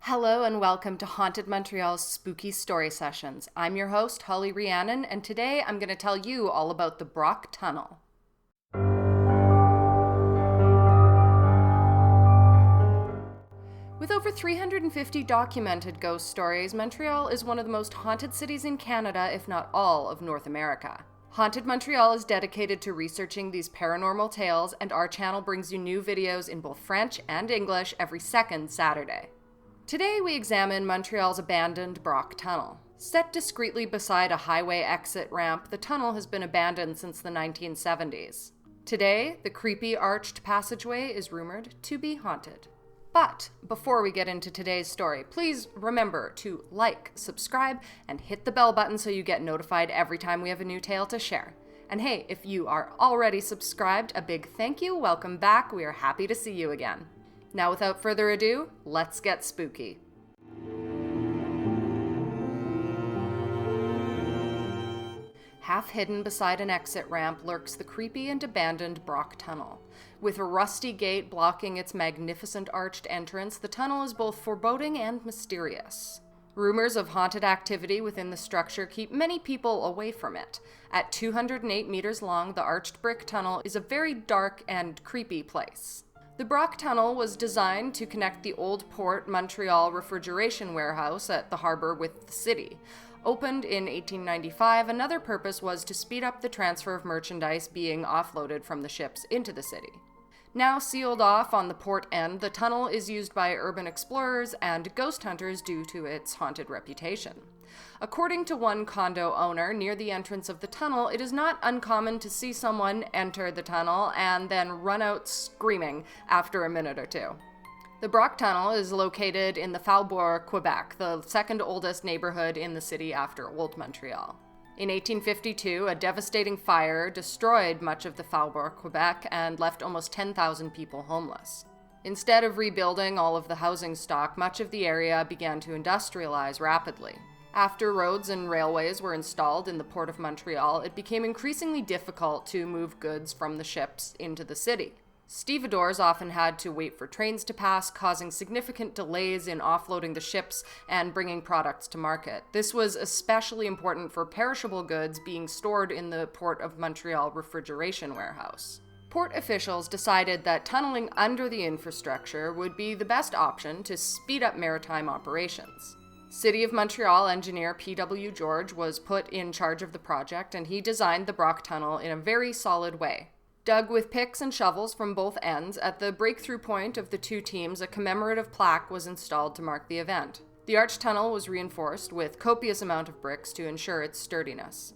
Hello and welcome to Haunted Montreal's Spooky Story Sessions. I'm your host, Holly Rhiannon, and today I'm going to tell you all about the Brock Tunnel. With over 350 documented ghost stories, Montreal is one of the most haunted cities in Canada, if not all of North America. Haunted Montreal is dedicated to researching these paranormal tales, and our channel brings you new videos in both French and English every second Saturday. Today we examine Montreal's abandoned Brock Tunnel. Set discreetly beside a highway exit ramp, the tunnel has been abandoned since the 1970s. Today, the creepy arched passageway is rumored to be haunted. But before we get into today's story, please remember to like, subscribe, and hit the bell button so you get notified every time we have a new tale to share. And hey, if you are already subscribed, a big thank you, welcome back, we are happy to see you again. Now, without further ado, let's get spooky. Half hidden beside an exit ramp lurks the creepy and abandoned Brock Tunnel. With a rusty gate blocking its magnificent arched entrance, the tunnel is both foreboding and mysterious. Rumors of haunted activity within the structure keep many people away from it. At 208 meters long, the arched brick tunnel is a very dark and creepy place. The Brock Tunnel was designed to connect the old Port Montreal refrigeration warehouse at the harbor with the city. Opened in 1895, another purpose was to speed up the transfer of merchandise being offloaded from the ships into the city. Now sealed off on the port end, the tunnel is used by urban explorers and ghost hunters due to its haunted reputation. According to one condo owner near the entrance of the tunnel, it is not uncommon to see someone enter the tunnel and then run out screaming after a minute or two. The Brock Tunnel is located in the Faubourg, Quebec, the second oldest neighborhood in the city after Old Montreal. In 1852, a devastating fire destroyed much of the Faubourg, Quebec, and left almost 10,000 people homeless. Instead of rebuilding all of the housing stock, much of the area began to industrialize rapidly. After roads and railways were installed in the Port of Montreal, it became increasingly difficult to move goods from the ships into the city. Stevedores often had to wait for trains to pass, causing significant delays in offloading the ships and bringing products to market. This was especially important for perishable goods being stored in the Port of Montreal refrigeration warehouse. Port officials decided that tunneling under the infrastructure would be the best option to speed up maritime operations. City of Montreal engineer P.W. George was put in charge of the project, and he designed the Brock Tunnel in a very solid way. Dug with picks and shovels from both ends, at the breakthrough point of the two teams, a commemorative plaque was installed to mark the event. The arch tunnel was reinforced with copious amount of bricks to ensure its sturdiness.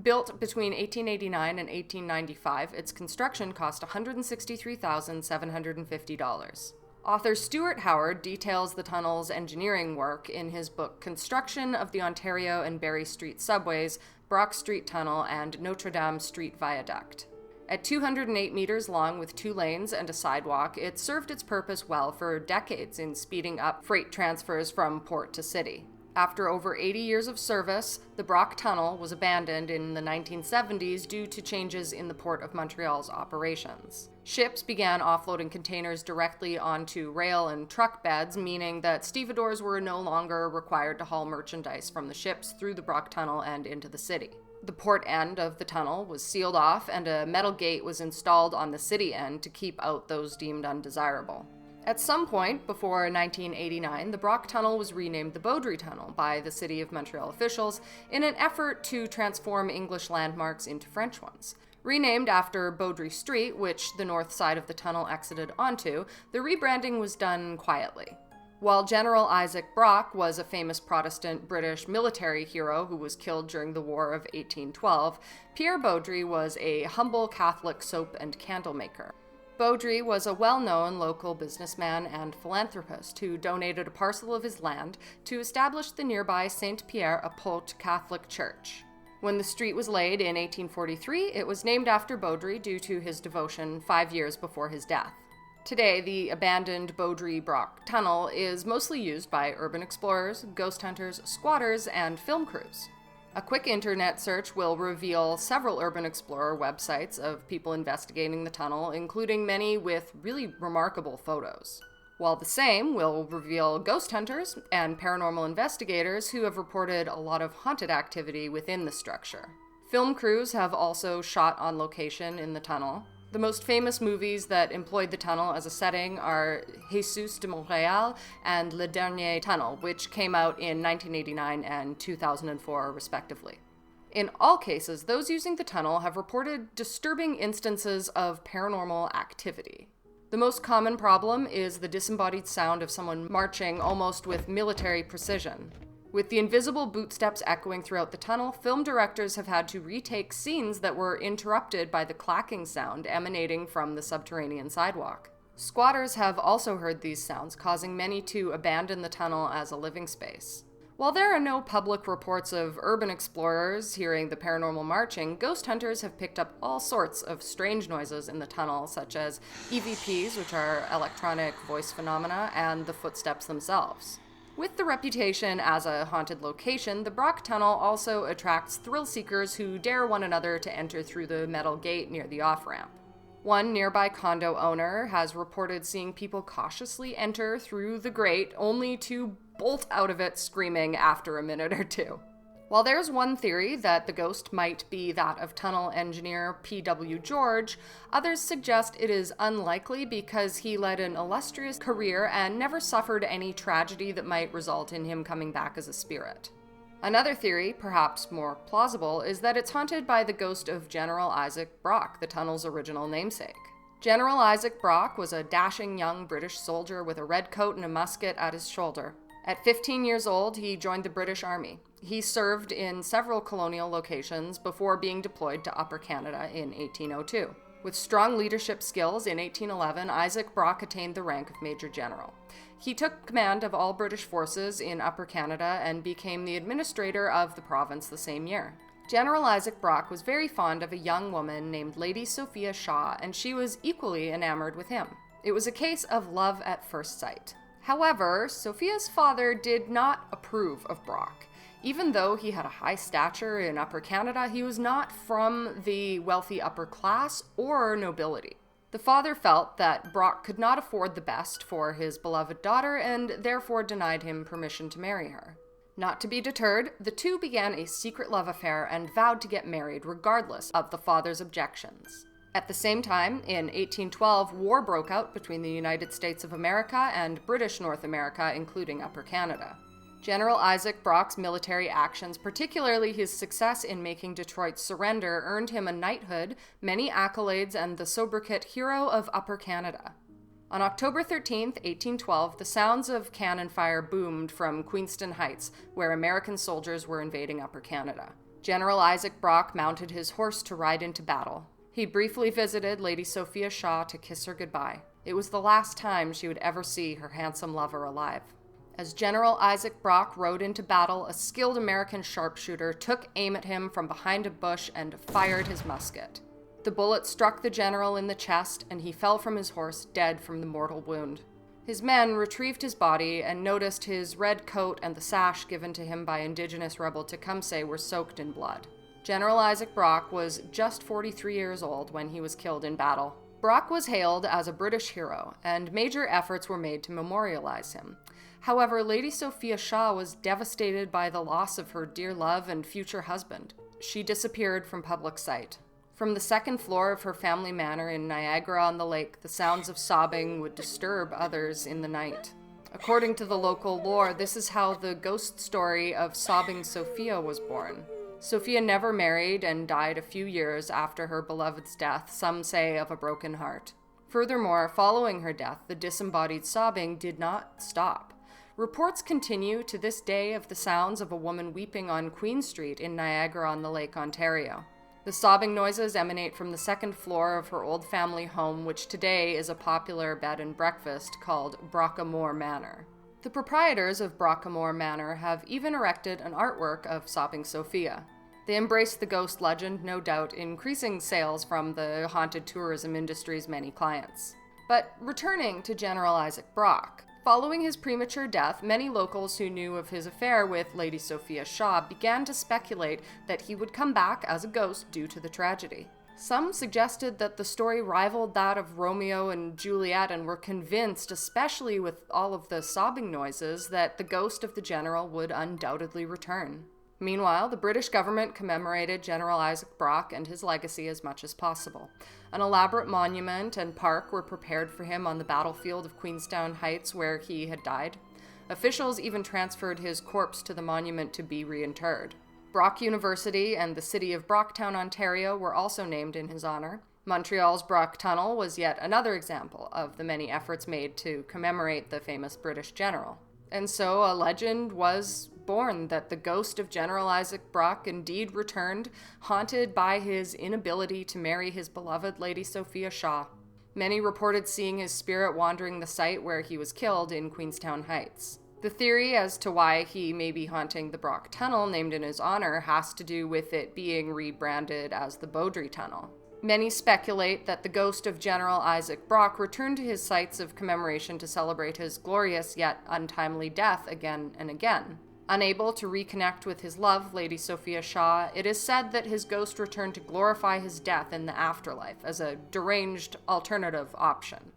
Built between 1889 and 1895, its construction cost $163,750. Author Stuart Howard details the tunnel's engineering work in his book Construction of the Ontario and Barrie Street Subways, Brock Street Tunnel, and Notre Dame Street Viaduct. At 208 meters long with 2 lanes and a sidewalk, it served its purpose well for decades in speeding up freight transfers from port to city. After over 80 years of service, the Brock Tunnel was abandoned in the 1970s due to changes in the Port of Montreal's operations. Ships began offloading containers directly onto rail and truck beds, meaning that stevedores were no longer required to haul merchandise from the ships through the Brock Tunnel and into the city. The port end of the tunnel was sealed off, and a metal gate was installed on the city end to keep out those deemed undesirable. At some point before 1989, the Brock Tunnel was renamed the Beaudry Tunnel by the City of Montreal officials in an effort to transform English landmarks into French ones. Renamed after Beaudry Street, which the north side of the tunnel exited onto, the rebranding was done quietly. While General Isaac Brock was a famous Protestant British military hero who was killed during the War of 1812, Pierre Beaudry was a humble Catholic soap and candle maker. Beaudry was a well-known local businessman and philanthropist who donated a parcel of his land to establish the nearby Saint-Pierre-Apôtre Catholic Church. When the street was laid in 1843, it was named after Beaudry due to his devotion 5 years before his death. Today, the abandoned Beaudry-Brock Tunnel is mostly used by urban explorers, ghost hunters, squatters, and film crews. A quick internet search will reveal several urban explorer websites of people investigating the tunnel, including many with really remarkable photos. while the same will reveal ghost hunters and paranormal investigators who have reported a lot of haunted activity within the structure. Film crews have also shot on location in the tunnel. The most famous movies that employed the tunnel as a setting are Jesus de Montreal and Le Dernier Tunnel, which came out in 1989 and 2004, respectively. In all cases, those using the tunnel have reported disturbing instances of paranormal activity. The most common problem is the disembodied sound of someone marching almost with military precision. With the invisible bootsteps echoing throughout the tunnel, film directors have had to retake scenes that were interrupted by the clacking sound emanating from the subterranean sidewalk. Squatters have also heard these sounds, causing many to abandon the tunnel as a living space. While there are no public reports of urban explorers hearing the paranormal marching, ghost hunters have picked up all sorts of strange noises in the tunnel, such as EVPs, which are electronic voice phenomena, and the footsteps themselves. With the reputation as a haunted location, the Brock Tunnel also attracts thrill seekers who dare one another to enter through the metal gate near the off-ramp. One nearby condo owner has reported seeing people cautiously enter through the grate, only to bolt out of it screaming after a minute or two. While there's one theory that the ghost might be that of tunnel engineer P.W. George, others suggest it is unlikely because he led an illustrious career and never suffered any tragedy that might result in him coming back as a spirit. Another theory, perhaps more plausible, is that it's haunted by the ghost of General Isaac Brock, the tunnel's original namesake. General Isaac Brock was a dashing young British soldier with a red coat and a musket at his shoulder. At 15 years old, he joined the British Army. He served in several colonial locations before being deployed to Upper Canada in 1802. With strong leadership skills, in 1811, Isaac Brock attained the rank of Major General. He took command of all British forces in Upper Canada and became the administrator of the province the same year. General Isaac Brock was very fond of a young woman named Lady Sophia Shaw, and she was equally enamored with him. It was a case of love at first sight. However, Sophia's father did not approve of Brock. Even though he had a high stature in Upper Canada, he was not from the wealthy upper class or nobility. The father felt that Brock could not afford the best for his beloved daughter and therefore denied him permission to marry her. Not to be deterred, the two began a secret love affair and vowed to get married regardless of the father's objections. At the same time, in 1812, war broke out between the United States of America and British North America, including Upper Canada. General Isaac Brock's military actions, particularly his success in making Detroit surrender, earned him a knighthood, many accolades, and the sobriquet Hero of Upper Canada. On October 13, 1812, the sounds of cannon fire boomed from Queenston Heights, where American soldiers were invading Upper Canada. General Isaac Brock mounted his horse to ride into battle. He briefly visited Lady Sophia Shaw to kiss her goodbye. It was the last time she would ever see her handsome lover alive. As General Isaac Brock rode into battle, a skilled American sharpshooter took aim at him from behind a bush and fired his musket. The bullet struck the general in the chest, and he fell from his horse, dead from the mortal wound. His men retrieved his body and noticed his red coat and the sash given to him by indigenous rebel Tecumseh were soaked in blood. General Isaac Brock was just 43 years old when he was killed in battle. Brock was hailed as a British hero, and major efforts were made to memorialize him. However, Lady Sophia Shaw was devastated by the loss of her dear love and future husband. She disappeared from public sight. From the second floor of her family manor in Niagara-on-the-Lake, the sounds of sobbing would disturb others in the night. According to the local lore, this is how the ghost story of Sobbing Sophia was born. Sophia never married and died a few years after her beloved's death, some say of a broken heart. Furthermore, following her death, the disembodied sobbing did not stop. Reports continue to this day of the sounds of a woman weeping on Queen Street in Niagara-on-the-Lake, Ontario. The sobbing noises emanate from the second floor of her old family home, which today is a popular bed and breakfast called Brockamore Manor. The proprietors of Brockamore Manor have even erected an artwork of Sobbing Sophia. They embraced the ghost legend, no doubt increasing sales from the haunted tourism industry's many clients. But returning to General Isaac Brock, following his premature death, many locals who knew of his affair with Lady Sophia Shaw began to speculate that he would come back as a ghost due to the tragedy. Some suggested that the story rivaled that of Romeo and Juliet and were convinced, especially with all of the sobbing noises, that the ghost of the general would undoubtedly return. Meanwhile, the British government commemorated General Isaac Brock and his legacy as much as possible. An elaborate monument and park were prepared for him on the battlefield of Queenstown Heights where he had died. Officials even transferred his corpse to the monument to be reinterred. Brock University and the city of Brocktown, Ontario were also named in his honor. Montreal's Brock Tunnel was yet another example of the many efforts made to commemorate the famous British general. And so a legend was born that the ghost of General Isaac Brock indeed returned, haunted by his inability to marry his beloved Lady Sophia Shaw. Many reported seeing his spirit wandering the site where he was killed in Queenstown Heights. The theory as to why he may be haunting the Brock Tunnel, named in his honor, has to do with it being rebranded as the Beaudry Tunnel. Many speculate that the ghost of General Isaac Brock returned to his sites of commemoration to celebrate his glorious yet untimely death again and again. Unable to reconnect with his love, Lady Sophia Shaw, it is said that his ghost returned to glorify his death in the afterlife as a deranged alternative option.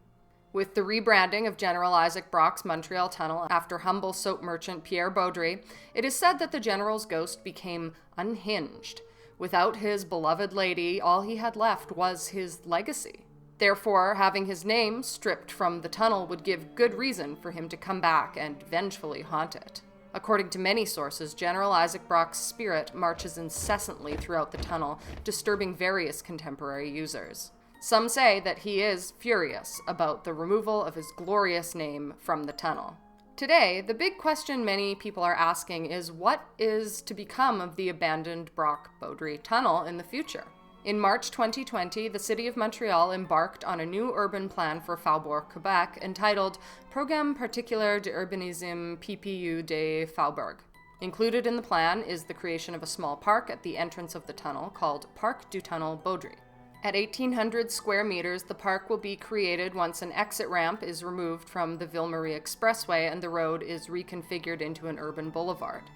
With the rebranding of General Isaac Brock's Montreal Tunnel after humble soap merchant Pierre Beaudry, it is said that the general's ghost became unhinged. Without his beloved lady, all he had left was his legacy. Therefore, having his name stripped from the tunnel would give good reason for him to come back and vengefully haunt it. According to many sources, General Isaac Brock's spirit marches incessantly throughout the tunnel, disturbing various contemporary users. Some say that he is furious about the removal of his glorious name from the tunnel. Today, the big question many people are asking is what is to become of the abandoned Brock-Beaudry Tunnel in the future? In March 2020, the city of Montreal embarked on a new urban plan for Faubourg, Quebec, entitled Programme Particulier d'Urbanisme PPU de Faubourg. Included in the plan is the creation of a small park at the entrance of the tunnel called Parc du Tunnel Beaudry. At 1,800 square meters, the park will be created once an exit ramp is removed from the Ville-Marie Expressway and the road is reconfigured into an urban boulevard.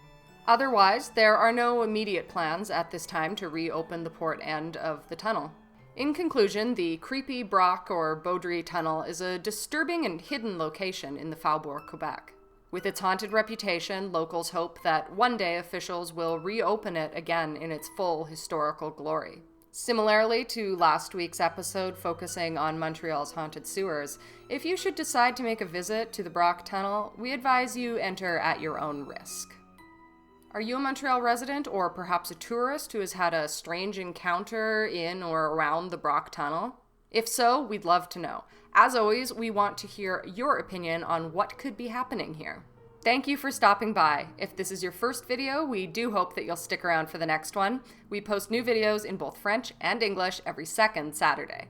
Otherwise, there are no immediate plans at this time to reopen the port end of the tunnel. In conclusion, the creepy Brock or Beaudry Tunnel is a disturbing and hidden location in the Faubourg, Quebec. With its haunted reputation, locals hope that one day officials will reopen it again in its full historical glory. Similarly to last week's episode focusing on Montreal's haunted sewers, if you should decide to make a visit to the Brock Tunnel, we advise you enter at your own risk. Are you a Montreal resident or perhaps a tourist who has had a strange encounter in or around the Brock Tunnel? If so, we'd love to know. As always, we want to hear your opinion on what could be happening here. Thank you for stopping by. If this is your first video, we do hope that you'll stick around for the next one. We post new videos in both French and English every second Saturday.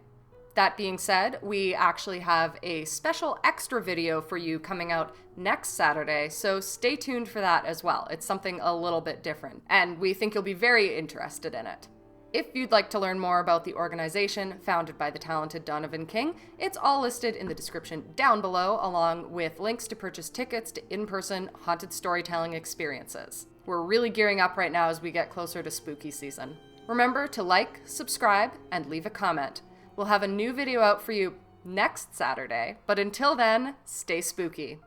That being said, we actually have a special extra video for you coming out next Saturday, so stay tuned for that as well. It's something a little bit different, and we think you'll be very interested in it. If you'd like to learn more about the organization founded by the talented Donovan King, it's all listed in the description down below, along with links to purchase tickets to in-person haunted storytelling experiences. We're really gearing up right now as we get closer to spooky season. Remember to like, subscribe, and leave a comment. We'll have a new video out for you next Saturday, but until then, stay spooky.